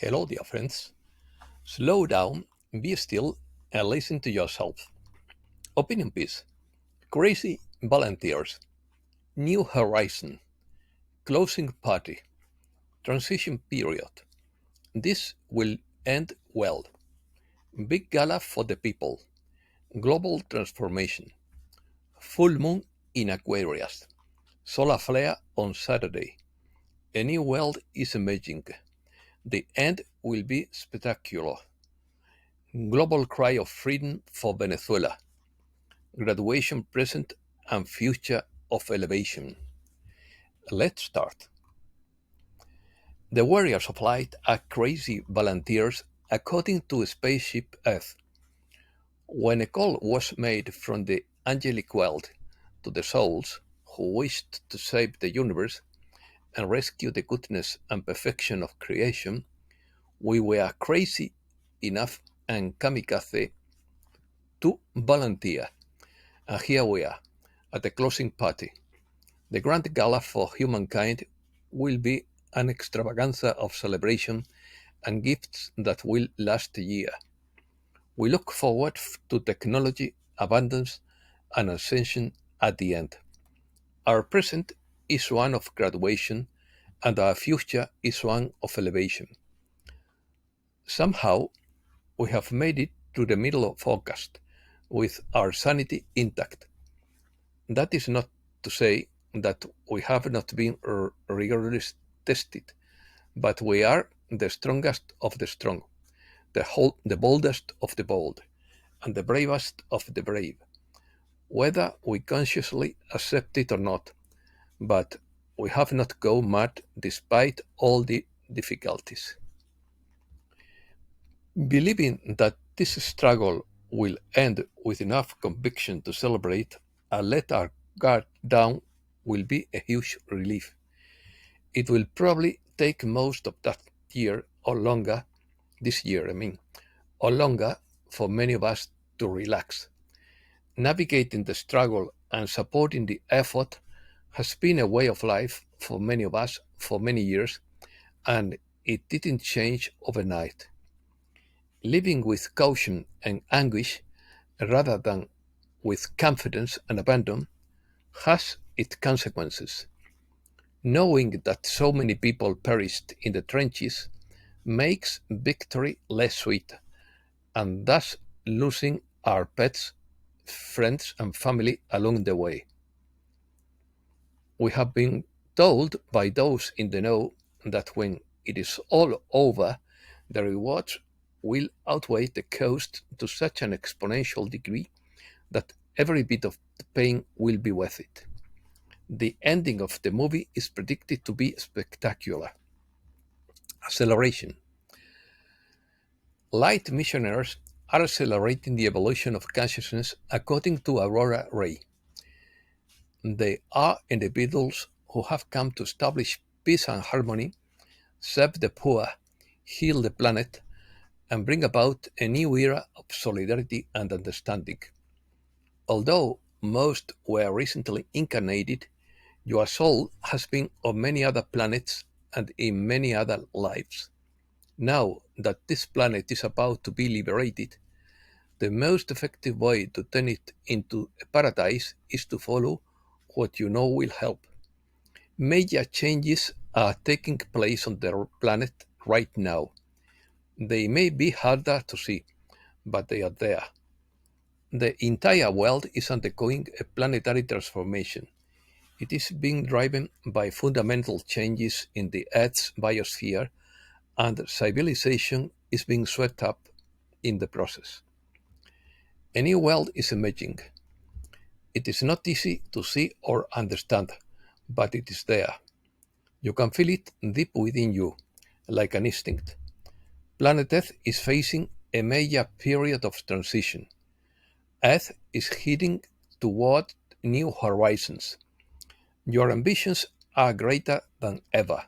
Hello, dear friends. Slow down, be still, and listen to yourself. Opinion piece. Crazy volunteers. New horizon. Closing party. Transition period. This will end well. Big gala for the people. Global transformation. Full moon in Aquarius. Solar flare on Saturday. A new world is emerging. The end will be spectacular. Global cry of freedom for Venezuela. Graduation present and future of elevation. Let's start. The warriors of light are crazy volunteers according to Spaceship Earth. When a call was made from the angelic world to the souls who wished to save the universe and rescue the goodness and perfection of creation, we were crazy enough and kamikaze to volunteer. And here we are at the closing party. The grand gala for humankind will be an extravaganza of celebration and gifts that will last a year. We look forward to technology, abundance, and ascension at the end. Our present is one of graduation, and our future is one of elevation. Somehow, we have made it to the middle of August with our sanity intact. That is not to say that we have not been rigorously tested, but we are the strongest of the strong, the boldest of the bold, and the bravest of the brave, whether we consciously accept it or not. But we have not gone mad despite all the difficulties. Believing that this struggle will end with enough conviction to celebrate and let our guard down will be a huge relief. It will probably take most of that year or longer, this year, or longer for many of us to relax. Navigating the struggle and supporting the effort has been a way of life for many of us for many years, and it didn't change overnight. Living with caution and anguish rather than with confidence and abandon has its consequences. Knowing that so many people perished in the trenches makes victory less sweet, and thus losing our pets, friends, and family along the way. We have been told by those in the know that when it is all over, the rewards will outweigh the cost to such an exponential degree that every bit of the pain will be worth it. The ending of the movie is predicted to be spectacular. Acceleration. Light missionaries are accelerating the evolution of consciousness according to Aurora Ray. They are individuals who have come to establish peace and harmony, serve the poor, heal the planet, and bring about a new era of solidarity and understanding. Although most were recently incarnated, your soul has been on many other planets and in many other lives. Now that this planet is about to be liberated, the most effective way to turn it into a paradise is to follow what you know will help. Major changes are taking place on the planet right now. They may be harder to see, but they are there. The entire world is undergoing a planetary transformation. It is being driven by fundamental changes in the Earth's biosphere, and civilization is being swept up in the process. A new world is emerging. It is not easy to see or understand, but it is there. You can feel it deep within you, like an instinct. Planet Earth is facing a major period of transition. Earth is heading toward new horizons. Your ambitions are greater than ever.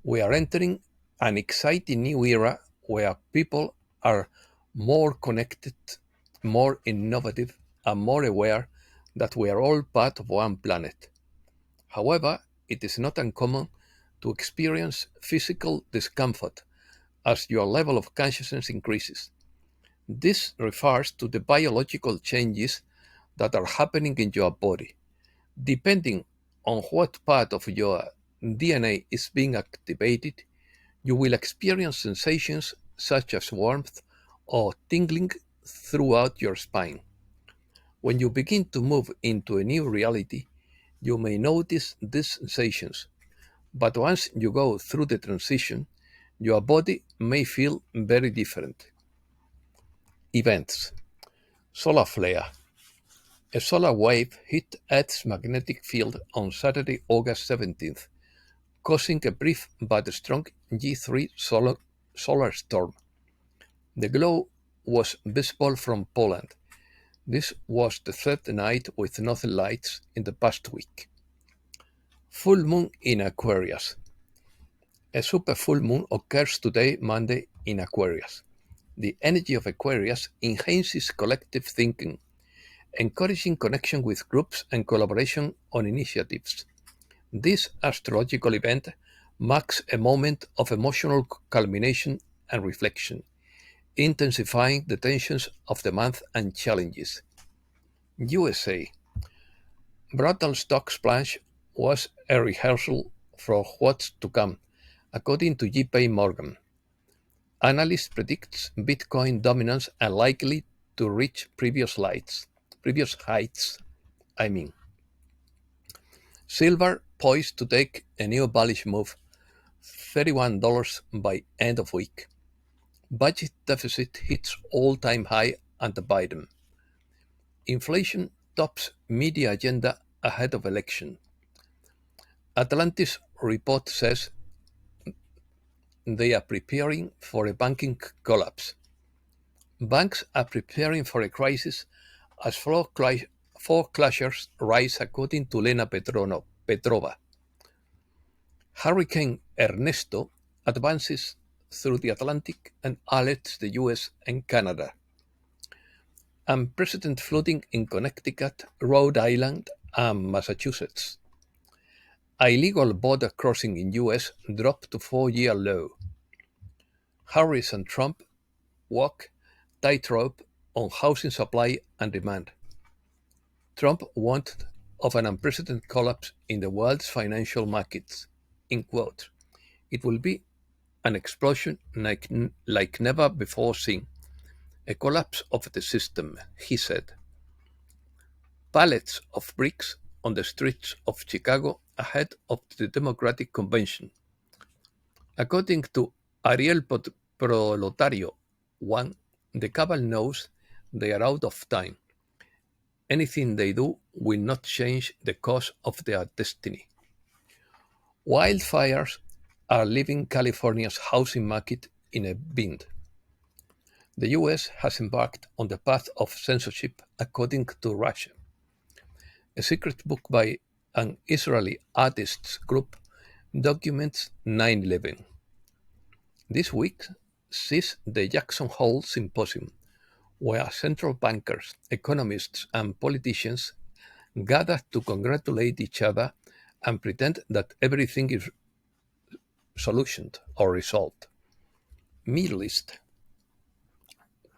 We are entering an exciting new era where people are more connected, more innovative, and more aware that we are all part of one planet. However, it is not uncommon to experience physical discomfort as your level of consciousness increases. This refers to the biological changes that are happening in your body. Depending on what part of your DNA is being activated, you will experience sensations such as warmth or tingling throughout your spine. When you begin to move into a new reality, you may notice these sensations, but once you go through the transition, your body may feel very different. Events: Solar flare. A solar wave hit Earth's magnetic field on Saturday, August 17th, causing a brief but strong G3 solar storm. The glow was visible from Poland. This was the third night with northern lights in the past week. Full moon in Aquarius. A super full moon occurs today, Monday, in Aquarius. The energy of Aquarius enhances collective thinking, encouraging connection with groups and collaboration on initiatives. This astrological event marks a moment of emotional culmination and reflection, intensifying the tensions of the month and challenges. USA. Brutal stock splash was a rehearsal for what's to come, according to JP Morgan. Analysts predict Bitcoin dominance unlikely to reach previous heights. I mean, silver poised to take a new bullish move, $31 by end of week. Budget deficit hits all-time high under Biden. Inflation tops media agenda ahead of election. Atlantis report says they are preparing for a banking collapse. Banks are preparing for a crisis as foreclosures rise, according to Lena Petrova. Hurricane Ernesto advances through the Atlantic and alerts the US and Canada. Unprecedented flooding in Connecticut, Rhode Island, and Massachusetts. Illegal border crossing in US dropped to 4-year low. Harris and Trump walk tightrope on housing supply and demand. Trump warned of an unprecedented collapse in the world's financial markets. In quote, "It will be an explosion like never before seen, a collapse of the system," he said. Pallets of bricks on the streets of Chicago ahead of the Democratic Convention. According to Ariel Prolotario 1, the cabal knows they are out of time. Anything they do will not change the course of their destiny. Wildfires are leaving California's housing market in a bind. The US has embarked on the path of censorship, according to Russia. A secret book by an Israeli artists group documents 9/11. This week sees the Jackson Hole Symposium, where central bankers, economists, and politicians gather to congratulate each other and pretend that everything is solutioned or resolved. Middle East.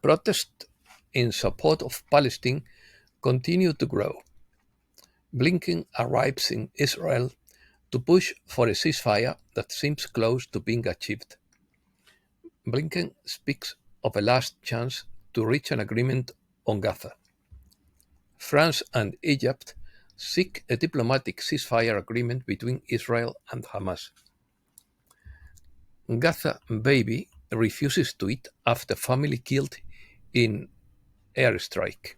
Protests in support of Palestine continue to grow. Blinken arrives in Israel to push for a ceasefire that seems close to being achieved. Blinken speaks of a last chance to reach an agreement on Gaza. France and Egypt seek a diplomatic ceasefire agreement between Israel and Hamas. Gaza baby refuses to eat after family killed in airstrike.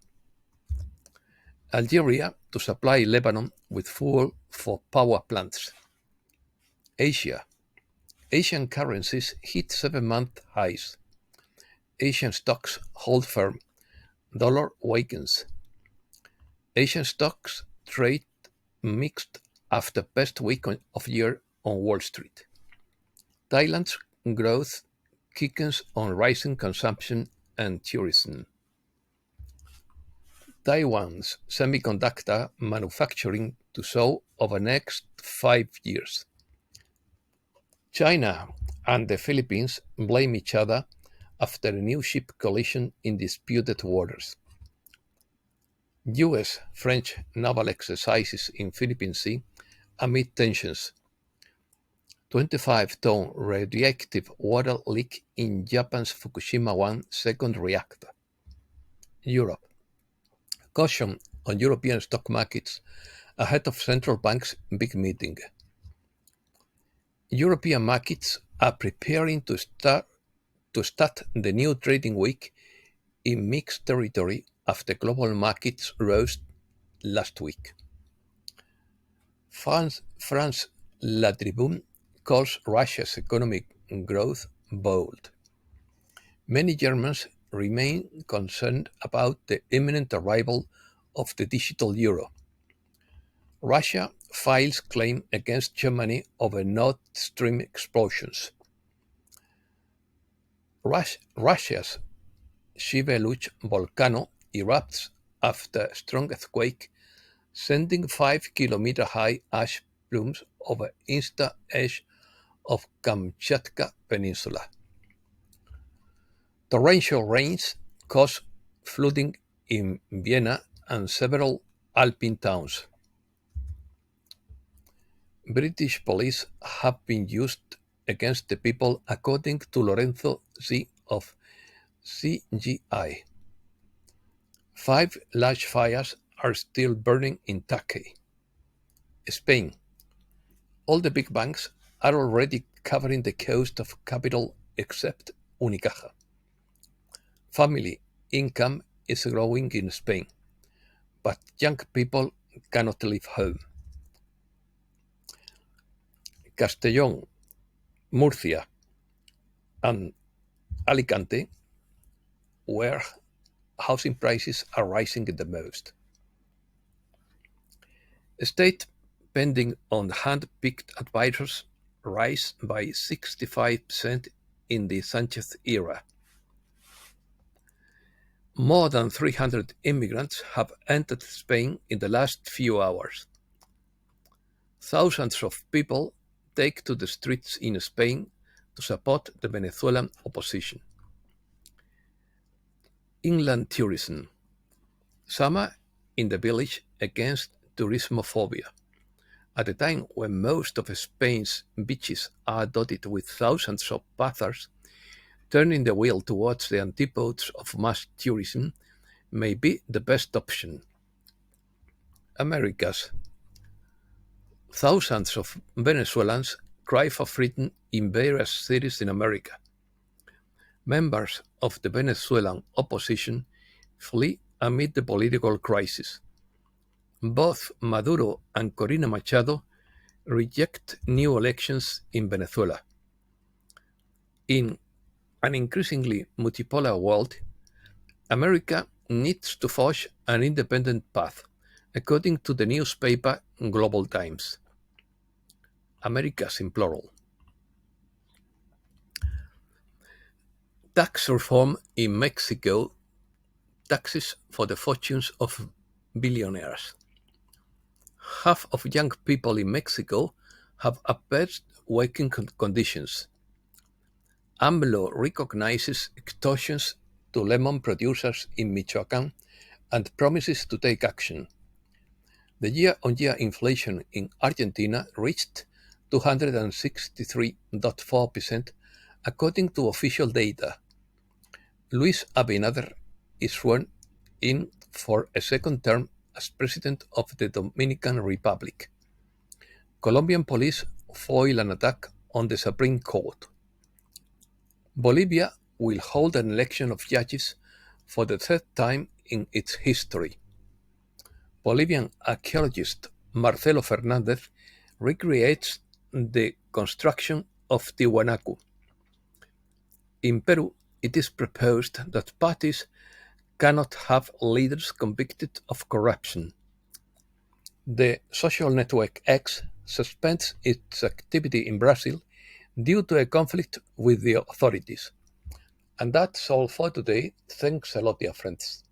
Algeria to supply Lebanon with fuel for power plants. Asia. Asian currencies hit 7-month highs. Asian stocks hold firm. Dollar weakens. Asian stocks trade mixed after best week of year on Wall Street. Thailand's growth quickens on rising consumption and tourism. Taiwan's semiconductor manufacturing to soar over the next 5 years. China and the Philippines blame each other after a new ship collision in disputed waters. US-French naval exercises in Philippine Sea amid tensions. 25-ton radioactive water leak in Japan's Fukushima 1 second reactor. Europe. Caution on European stock markets ahead of central bank's big meeting. European markets are preparing to start the new trading week in mixed territory after global markets rose last week. France La Tribune calls Russia's economic growth bold. Many Germans remain concerned about the imminent arrival of the digital euro. Russia files claim against Germany over Nord Stream explosions. Russia's Shiveluch volcano erupts after a strong earthquake, sending 5-kilometer-high ash plumes over eastern edge of Kamchatka Peninsula. Torrential rains cause flooding in Vienna and several Alpine towns. British police have been used against the people, according to Lorenzo Z of CGI. 5 large fires are still burning in Turkey. Spain. All the big banks are already covering the coast of capital except Unicaja. Family income is growing in Spain, but young people cannot leave home. Castellón, Murcia, and Alicante, where housing prices are rising the most. State spending on hand-picked advisors rise by 65% in the Sanchez era. More than 300 immigrants have entered Spain in the last few hours. Thousands of people take to the streets in Spain to support the Venezuelan opposition. Inland tourism. Summer in the village against tourismophobia. At a time when most of Spain's beaches are dotted with thousands of bathers, turning the wheel towards the antipodes of mass tourism may be the best option. Americas. Thousands of Venezuelans cry for freedom in various cities in America. Members of the Venezuelan opposition flee amid the political crisis. Both Maduro and Corina Machado reject new elections in Venezuela. In an increasingly multipolar world, America needs to forge an independent path, according to the newspaper Global Times. Americas in plural. Tax reform in Mexico, taxes for the fortunes of billionaires. Half of young people in Mexico have adverse working conditions. AMLO recognizes extortions to lemon producers in Michoacán and promises to take action. The year-on-year inflation in Argentina reached 263.4%, according to official data. Luis Abinader is sworn in for a second term as president of the Dominican Republic. Colombian police foil an attack on the Supreme Court. Bolivia will hold an election of judges for the third time in its history. Bolivian archaeologist Marcelo Fernandez recreates the construction of Tiwanaku. In Peru, it is proposed that parties cannot have leaders convicted of corruption. The social network X suspends its activity in Brazil due to a conflict with the authorities. And that's all for today. Thanks a lot, dear friends.